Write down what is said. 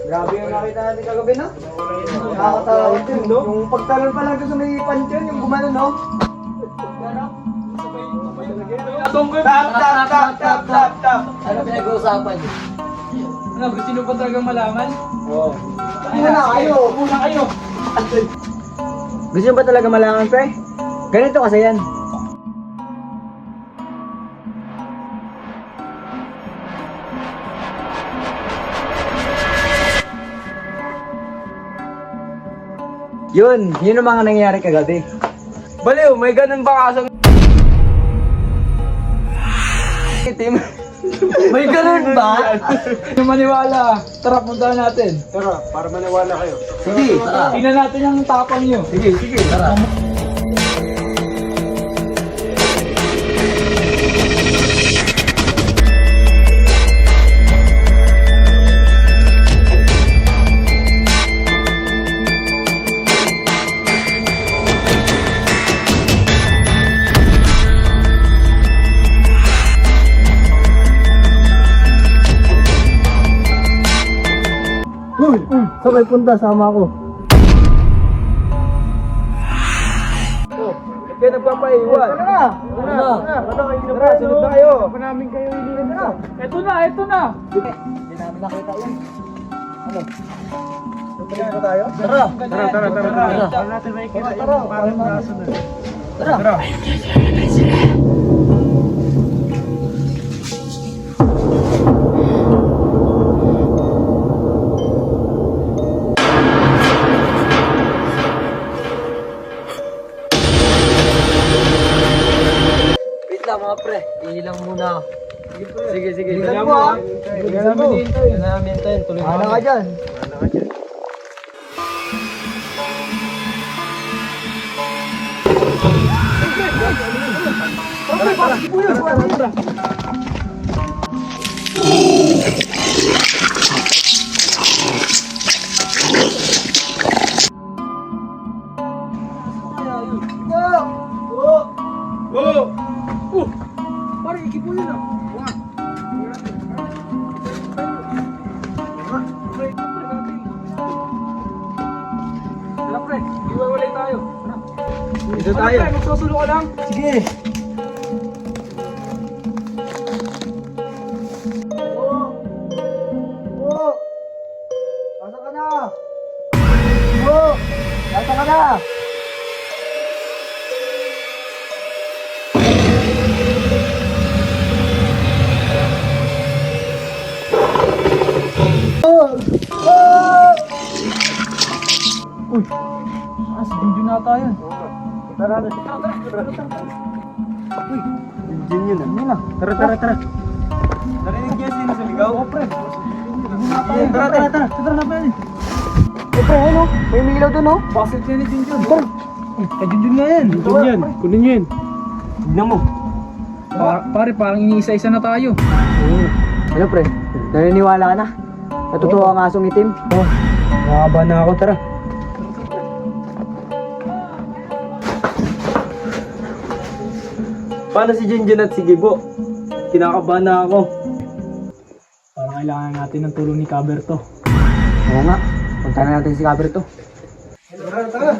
Grabe yung nakita natin kagabi, no? Nakakatawa din, no? Yung pagtalon pa lang doon sa may pansyon, yung gumano, no? Tap. Ano pinag-uusapan? Ano, gusto nyo ba talagang malaman? Oo. Muna kayo. Gusto nyo ba talaga malaman, pre? Ganito kasi yan. Yun ang mga nangyayari kagabi. Baliw, may ganun ba kasang itim? May ganun ba? Yung maniwala, tara puntahan natin. Tara, para maniwala kayo. Sige, tara. Tingnan natin yung tapang nyo. Sige, tara. Saan kayo punta? Sama ako. Kaya nagpapaiwan. Tara, sunod na kayo. Ako namin kayo ililan na. Ito na. Hindi namin nakita yun. Tutuloy ba tayo? Tara. Tara. Para natin makikita yung parang braso na. Tara. Wait lang mga pre, ihilang muna ako. Sige. Tingnan mo ha. Tingnan mo. Yan namin tayo, tuloy Ano ka dyan? Parang ikipo yun ah. Tara pre, iwawalay tayo. Dito tayo. Pre, magsusulo ka lang. Sige. Asa ka na? Asa ka na? Hindi na tayo. Tara. Diyan yun ah. Tara. Narinig niya sino sa ligaw? Oo, pre. Tara. Tara na pa yan. Pre, ano? May umilaw doon, oh. Bakit yan ni Junjun? Kajunjun nga yan. Kunin niyo yan. Tignan mo. Pare, parang iniisa-isa na tayo. Ano pre, naniniwala ka na? Natutuwa ang asong itim? Oh, nakakaba na ako. Tara. Paano si Jinjin at si Gibo? Kinakabahan na ako. Parang kailangan natin ng tulong ni Caberto. Oo nga, punta na natin si Caberto. Tara.